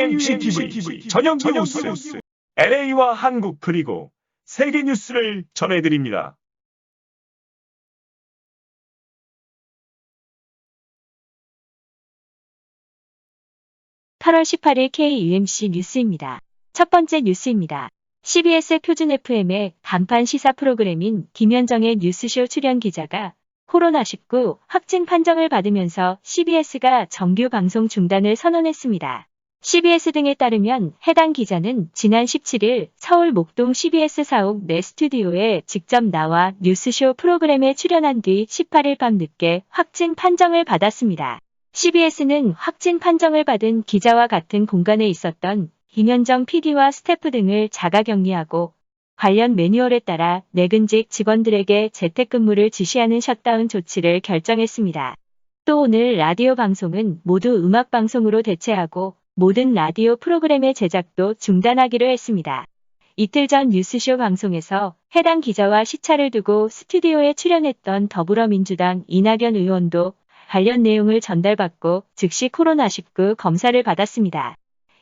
UMCTV 전영기 뉴스 LA와 한국 그리고 세계 뉴스를 전해드립니다. 8월 18일 KUMC 뉴스입니다. 첫 번째 뉴스입니다. CBS 표준 FM의 간판 시사 프로그램인 김현정의 뉴스쇼 출연 기자가 코로나19 확진 판정을 받으면서 CBS가 정규 방송 중단을 선언했습니다. CBS 등에 따르면 해당 기자는 지난 17일 서울 목동 CBS 사옥 내 스튜디오에 직접 나와 뉴스쇼 프로그램에 출연한 뒤 18일 밤 늦게 확진 판정을 받았습니다. CBS는 확진 판정을 받은 기자와 같은 공간에 있었던 김현정 PD와 스태프 등을 자가격리하고 관련 매뉴얼에 따라 내근직 직원들에게 재택근무를 지시하는 셧다운 조치를 결정했습니다. 또 오늘 라디오 방송은 모두 음악방송으로 대체하고 모든 라디오 프로그램의 제작도 중단하기로 했습니다. 이틀 전 뉴스쇼 방송에서 해당 기자와 시차를 두고 스튜디오에 출연했던 더불어민주당 이낙연 의원도 관련 내용을 전달받고 즉시 코로나19 검사를 받았습니다.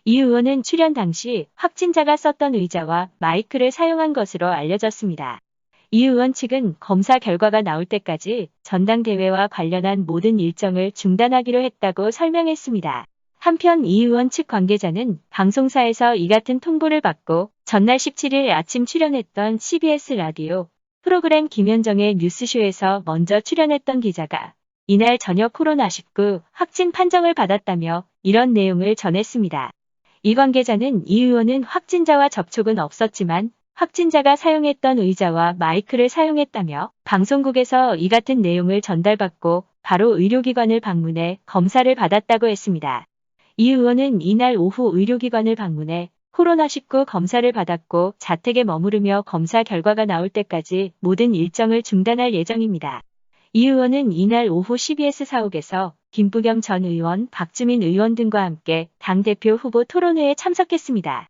이 의원은 출연 당시 확진자가 썼던 의자와 마이크를 사용한 것으로 알려졌습니다. 이 의원 측은 검사 결과가 나올 때까지 전당대회와 관련한 모든 일정을 중단하기로 했다고 설명했습니다. 한편 이 의원 측 관계자는 방송사에서 이 같은 통보를 받고 전날 17일 아침 출연했던 CBS 라디오 프로그램 김현정의 뉴스쇼에서 먼저 출연했던 기자가 이날 저녁 코로나19 확진 판정을 받았다며 이런 내용을 전했습니다. 이 관계자는 이 의원은 확진자와 접촉은 없었지만 확진자가 사용했던 의자와 마이크를 사용했다며 방송국에서 이 같은 내용을 전달받고 바로 의료기관을 방문해 검사를 받았다고 했습니다. 이 의원은 이날 오후 의료기관을 방문해 코로나19 검사를 받았고 자택에 머무르며 검사 결과가 나올 때까지 모든 일정을 중단할 예정입니다. 이 의원은 이날 오후 CBS 사옥에서 김부겸 전 의원, 박주민 의원 등과 함께 당대표 후보 토론회에 참석했습니다.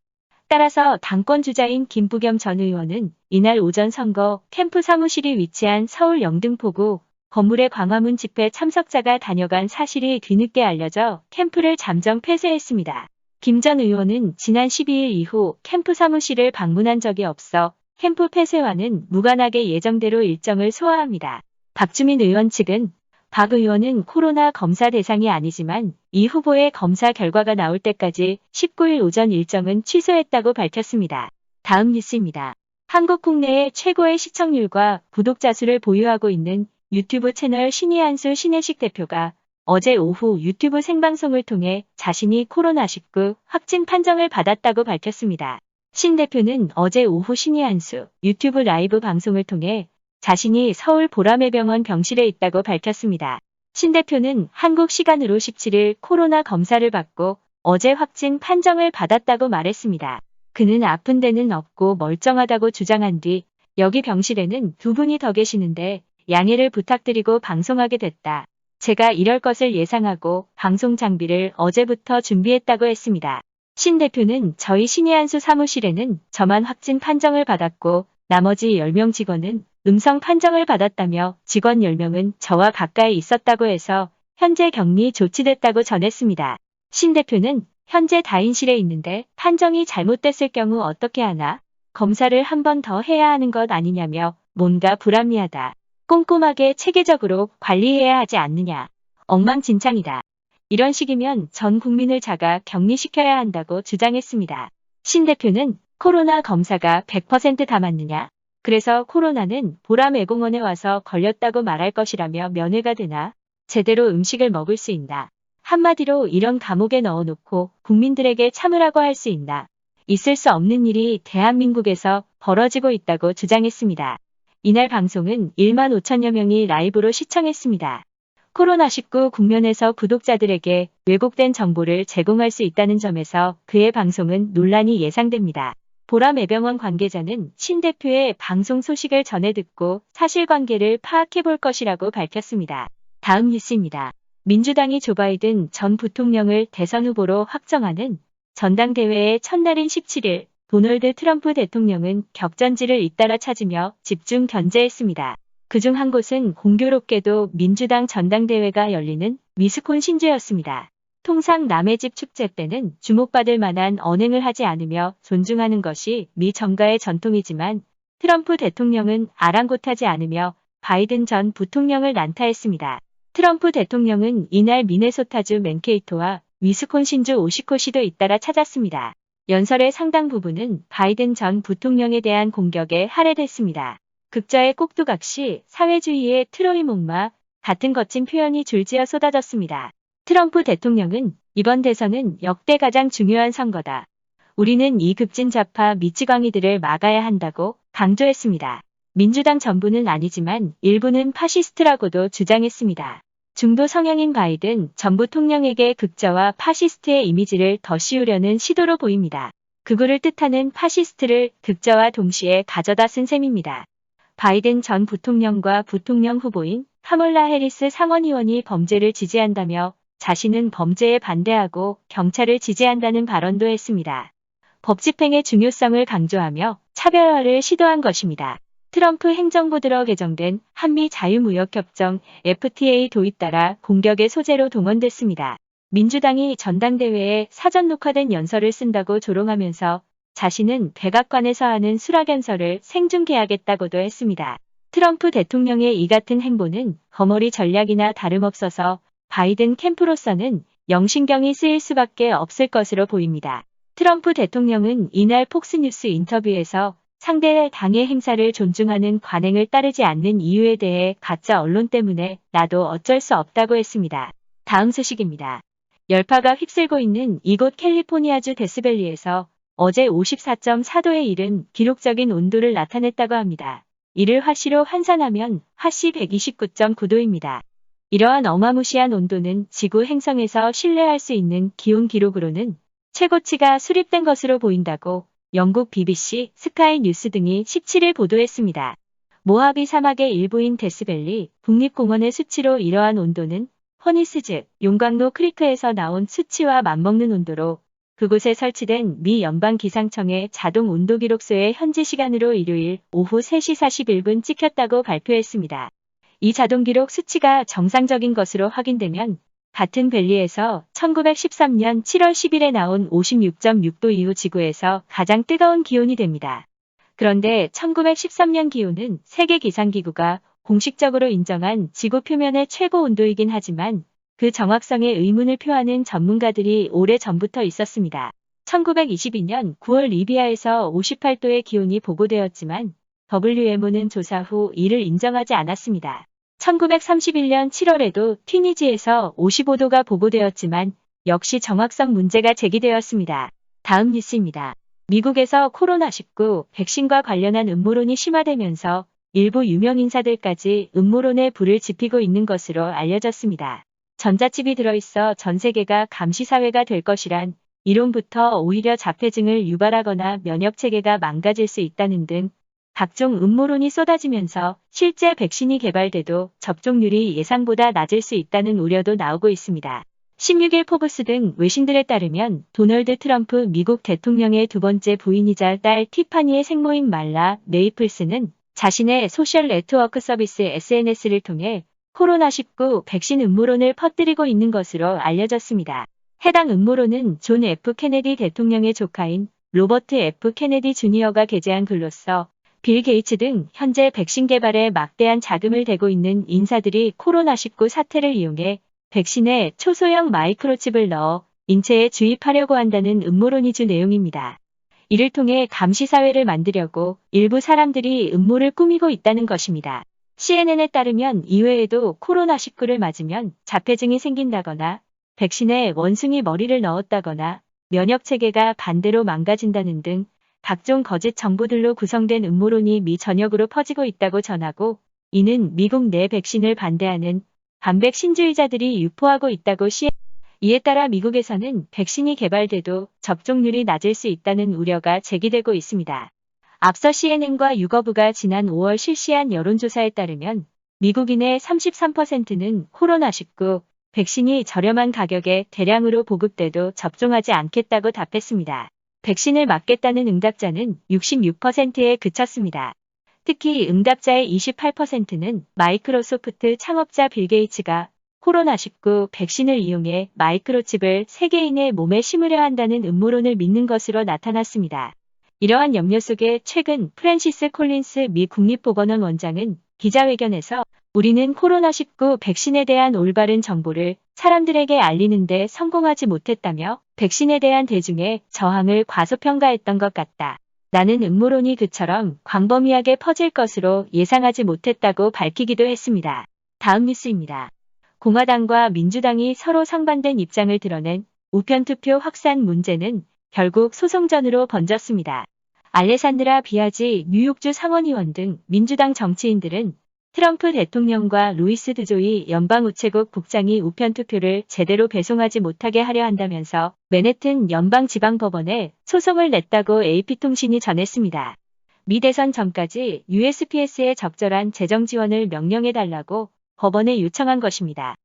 따라서 당권 주자인 김부겸 전 의원은 이날 오전 선거 캠프 사무실이 위치한 서울 영등포구 건물의 광화문 집회 참석자가 다녀간 사실이 뒤늦게 알려져 캠프를 잠정 폐쇄했습니다. 김 전 의원은 지난 12일 이후 캠프 사무실을 방문한 적이 없어 캠프 폐쇄와는 무관하게 예정대로 일정을 소화합니다. 박주민 의원 측은 박 의원은 코로나 검사 대상이 아니지만 이 후보의 검사 결과가 나올 때까지 19일 오전 일정은 취소했다고 밝혔습니다. 다음 뉴스입니다. 한국 국내의 최고의 시청률과 구독자 수를 보유하고 있는 유튜브 채널 신의 한수 신혜식 대표가 어제 오후 유튜브 생방송을 통해 자신이 코로나19 확진 판정을 받았다고 밝혔습니다. 신 대표는 어제 오후 신의 한수 유튜브 라이브 방송을 통해 자신이 서울 보라매병원 병실에 있다고 밝혔습니다. 신 대표는 한국 시간으로 17일 코로나 검사를 받고 어제 확진 판정을 받았다고 말했습니다. 그는 아픈 데는 없고 멀쩡하다고 주장한 뒤 여기 병실에는 두 분이 더 계시는데 양해를 부탁드리고 방송하게 됐다. 제가 이럴 것을 예상하고 방송 장비를 어제부터 준비했다고 했습니다. 신 대표는 저희 신의 한수 사무실에는 저만 확진 판정을 받았고 나머지 10명 직원은 음성 판정을 받았다며 직원 10명은 저와 가까이 있었다고 해서 현재 격리 조치됐다고 전했습니다. 신 대표는 현재 다인실에 있는데 판정이 잘못됐을 경우 어떻게 하나? 검사를 한 번 더 해야 하는 것 아니냐며 뭔가 불합리하다. 꼼꼼하게 체계적으로 관리해야 하지 않느냐. 엉망진창이다. 이런 식이면 전 국민을 자가 격리시켜야 한다고 주장했습니다. 신 대표는 코로나 검사가 100%다 맞느냐? 그래서 코로나는 보라매공원에 와서 걸렸다고 말할 것이라며 면회가 되나? 제대로 음식을 먹을 수 있나? 한마디로 이런 감옥에 넣어놓고 국민들에게 참으라고 할 수 있나? 있을 수 없는 일이 대한민국에서 벌어지고 있다고 주장했습니다. 이날 방송은 1만 5천여 명이 라이브로 시청했습니다. 코로나19 국면에서 구독자들에게 왜곡된 정보를 제공할 수 있다는 점에서 그의 방송은 논란이 예상됩니다. 보라매병원 관계자는 신 대표의 방송 소식을 전해 듣고 사실관계를 파악해 볼 것이라고 밝혔습니다. 다음 뉴스입니다. 민주당이 조 바이든 전 부통령을 대선 후보로 확정하는 전당대회의 첫날인 17일 도널드 트럼프 대통령은 격전지를 잇따라 찾으며 집중 견제했습니다. 그중 한 곳은 공교롭게도 민주당 전당대회가 열리는 위스콘신주였습니다. 통상 남의 집 축제 때는 주목받을 만한 언행을 하지 않으며 존중하는 것이 미 정가의 전통이지만 트럼프 대통령은 아랑곳하지 않으며 바이든 전 부통령을 난타했습니다. 트럼프 대통령은 이날 미네소타주 맨케이토와 위스콘신주 오시코시도 잇따라 찾았습니다. 연설의 상당 부분은 바이든 전 부통령에 대한 공격에 할애됐습니다. 극자의 꼭두각시, 사회주의의 트로이 목마 같은 거친 표현이 줄지어 쏟아졌습니다. 트럼프 대통령은 이번 대선은 역대 가장 중요한 선거다. 우리는 이 급진 좌파 미치광이들을 막아야 한다고 강조했습니다. 민주당 전부는 아니지만 일부는 파시스트라고도 주장했습니다. 중도 성향인 바이든 전 부통령에게 극자와 파시스트의 이미지를 더 씌우려는 시도로 보입니다. 극우를 뜻하는 파시스트를 극자와 동시에 가져다 쓴 셈입니다. 바이든 전 부통령과 부통령 후보인 카멀라 해리스 상원의원이 범죄를 지지한다며 자신은 범죄에 반대하고 경찰을 지지한다는 발언도 했습니다. 법 집행의 중요성을 강조하며 차별화를 시도한 것입니다. 트럼프 행정부 들어 개정된 한미 자유무역협정 FTA 도입 따라 공격의 소재로 동원됐습니다. 민주당이 전당대회에 사전 녹화된 연설을 쓴다고 조롱하면서 자신은 백악관에서 하는 수락연설을 생중계하겠다고도 했습니다. 트럼프 대통령의 이 같은 행보는 거머리 전략이나 다름없어서 바이든 캠프로서는 영신경이 쓰일 수밖에 없을 것으로 보입니다. 트럼프 대통령은 이날 폭스뉴스 인터뷰에서 상대의 당의 행사를 존중하는 관행을 따르지 않는 이유에 대해 가짜 언론 때문에 나도 어쩔 수 없다고 했습니다. 다음 소식입니다. 열파가 휩쓸고 있는 이곳 캘리포니아주 데스밸리에서 어제 54.4도에 이른 기록적인 온도를 나타냈다고 합니다. 이를 화씨로 환산하면 화씨 129.9도입니다. 이러한 어마무시한 온도는 지구 행성에서 신뢰할 수 있는 기온 기록으로는 최고치가 수립된 것으로 보인다고 영국 BBC, 스카이 뉴스 등이 17일 보도했습니다. 모하비 사막의 일부인 데스밸리 국립공원의 수치로 이러한 온도는 허니스즈, 용광로 크리크에서 나온 수치와 맞먹는 온도로 그곳에 설치된 미 연방기상청의 자동 온도기록소에 현지 시간으로 일요일 오후 3시 41분 찍혔다고 발표했습니다. 이 자동기록 수치가 정상적인 것으로 확인되면 같은 밸리에서 1913년 7월 10일에 나온 56.6도 이후 지구에서 가장 뜨거운 기온이 됩니다. 그런데 1913년 기온은 세계기상기구가 공식적으로 인정한 지구 표면의 최고 온도이긴 하지만 그 정확성에 의문을 표하는 전문가들이 오래전부터 있었습니다. 1922년 9월 리비아에서 58도의 기온이 보고되었지만 WMO는 조사 후 이를 인정하지 않았습니다. 1931년 7월에도 튀니지에서 55도가 보고되었지만 역시 정확성 문제가 제기되었습니다. 다음 뉴스입니다. 미국에서 코로나19 백신과 관련한 음모론이 심화되면서 일부 유명 인사들까지 음모론에 불을 지피고 있는 것으로 알려졌습니다. 전자칩이 들어있어 전 세계가 감시사회가 될 것이란 이론부터 오히려 자폐증을 유발하거나 면역체계가 망가질 수 있다는 등 각종 음모론이 쏟아지면서 실제 백신이 개발돼도 접종률이 예상보다 낮을 수 있다는 우려도 나오고 있습니다. 16일 포브스 등 외신들에 따르면 도널드 트럼프 미국 대통령의 두 번째 부인이자 딸 티파니의 생모인 말라 메이플스는 자신의 소셜 네트워크 서비스 SNS를 통해 코로나19 백신 음모론을 퍼뜨리고 있는 것으로 알려졌습니다. 해당 음모론은 존 F. 케네디 대통령의 조카인 로버트 F. 케네디 주니어가 게재한 글로써 빌 게이츠 등 현재 백신 개발에 막대한 자금을 대고 있는 인사들이 코로나19 사태를 이용해 백신에 초소형 마이크로칩을 넣어 인체에 주입하려고 한다는 음모론이 주 내용입니다. 이를 통해 감시사회를 만들려고 일부 사람들이 음모를 꾸미고 있다는 것입니다. CNN에 따르면 이외에도 코로나19를 맞으면 자폐증이 생긴다거나 백신에 원숭이 머리를 넣었다거나 면역체계가 반대로 망가진다는 등 각종 거짓 정보들로 구성된 음모론이 미 전역으로 퍼지고 있다고 전하고 이는 미국 내 백신을 반대하는 반백 신주의자들이 유포하고 있다고 이에 따라 미국에서는 백신이 개발돼도 접종률이 낮을 수 있다는 우려가 제기되고 있습니다. 앞서 CNN과 유거부가 지난 5월 실시한 여론조사에 따르면 미국인의 33%는 코로나19 백신이 저렴한 가격에 대량으로 보급돼도 접종하지 않겠다고 답했습니다. 백신을 맞겠다는 응답자는 66%에 그쳤습니다. 특히 응답자의 28%는 마이크로소프트 창업자 빌 게이츠가 코로나19 백신을 이용해 마이크로칩을 세계인의 몸에 심으려 한다는 음모론을 믿는 것으로 나타났습니다. 이러한 염려 속에 최근 프랜시스 콜린스 미 국립보건원 원장은 기자회견에서 우리는 코로나19 백신에 대한 올바른 정보를 사람들에게 알리는데 성공하지 못했다며 백신에 대한 대중의 저항을 과소평가했던 것 같다. 나는 음모론이 그처럼 광범위하게 퍼질 것으로 예상하지 못했다고 밝히기도 했습니다. 다음 뉴스입니다. 공화당과 민주당이 서로 상반된 입장을 드러낸 우편투표 확산 문제는 결국 소송전으로 번졌습니다. 알레산드라 비아지 뉴욕주 상원의원 등 민주당 정치인들은 트럼프 대통령과 루이스 드조이 연방우체국 국장이 우편투표를 제대로 배송하지 못하게 하려 한다면서 맨해튼 연방지방법원에 소송을 냈다고 AP통신이 전했습니다. 미 대선 전까지 USPS에 적절한 재정 지원을 명령해달라고 법원에 요청한 것입니다.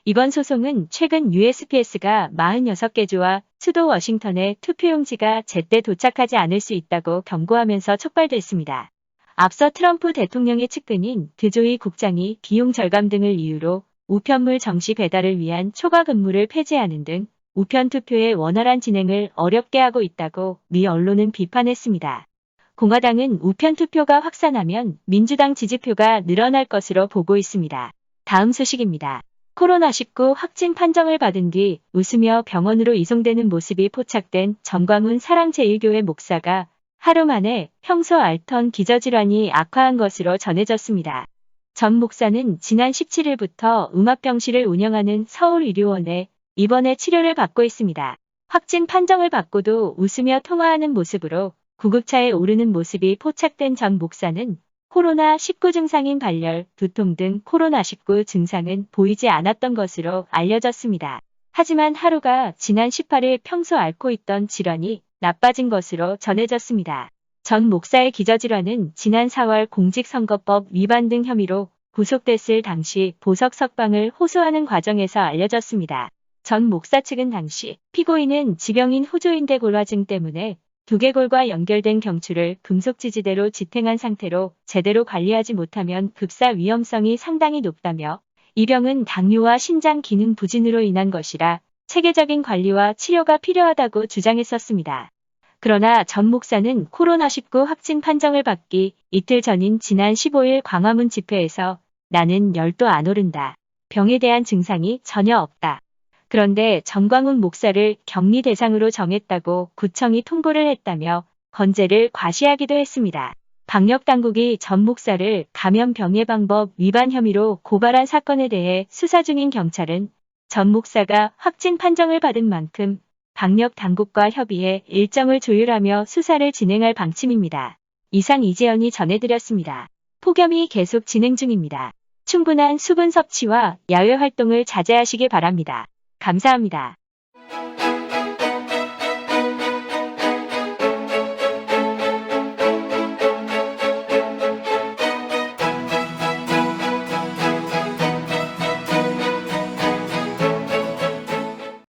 이번 소송은 최근 USPS가 46개 주와 수도 워싱턴에 투표용지가 제때 도착하지 않을 수 있다고 경고하면서 촉발됐습니다. 앞서 트럼프 대통령의 측근인 드조이 국장이 비용 절감 등을 이유로 우편물 정시 배달을 위한 초과 근무를 폐지하는 등 우편 투표의 원활한 진행을 어렵게 하고 있다고 미 언론은 비판했습니다. 공화당은 우편 투표가 확산하면 민주당 지지표가 늘어날 것으로 보고 있습니다. 다음 소식입니다. 코로나19 확진 판정을 받은 뒤 웃으며 병원으로 이송되는 모습이 포착된 정광훈 사랑제일교회 목사가 하루 만에 평소 앓던 기저질환이 악화한 것으로 전해졌습니다. 전 목사는 지난 17일부터 음압병실을 운영하는 서울의료원에 입원해 치료를 받고 있습니다. 확진 판정을 받고도 웃으며 통화하는 모습으로 구급차에 오르는 모습이 포착된 전 목사는 코로나19 증상인 발열, 두통 등 코로나19 증상은 보이지 않았던 것으로 알려졌습니다. 하지만 하루가 지난 18일 평소 앓고 있던 질환이 나빠진 것으로 전해졌습니다. 전 목사의 기저질환은 지난 4월 공직선거법 위반 등 혐의로 구속됐을 당시 보석 석방을 호소하는 과정에서 알려졌습니다. 전 목사 측은 당시 피고인은 지병인 후조인대골화증 때문에 두개골과 연결된 경추를 금속지지대로 지탱한 상태로 제대로 관리하지 못하면 급사 위험성이 상당히 높다며 이 병은 당뇨와 신장 기능 부진으로 인한 것이라 체계적인 관리와 치료가 필요하다고 주장했었습니다. 그러나 전 목사는 코로나19 확진 판정을 받기 이틀 전인 지난 15일 광화문 집회에서 나는 열도 안 오른다. 병에 대한 증상이 전혀 없다. 그런데 정광훈 목사를 격리 대상으로 정했다고 구청이 통보를 했다며 건재를 과시하기도 했습니다. 방역당국이 전 목사를 감염병예방법 위반 혐의로 고발한 사건에 대해 수사 중인 경찰은 전 목사가 확진 판정을 받은 만큼 방역당국과 협의해 일정을 조율하며 수사를 진행할 방침입니다. 이상 이재현이 전해드렸습니다. 폭염이 계속 진행 중입니다. 충분한 수분 섭취와 야외 활동을 자제하시기 바랍니다. 감사합니다.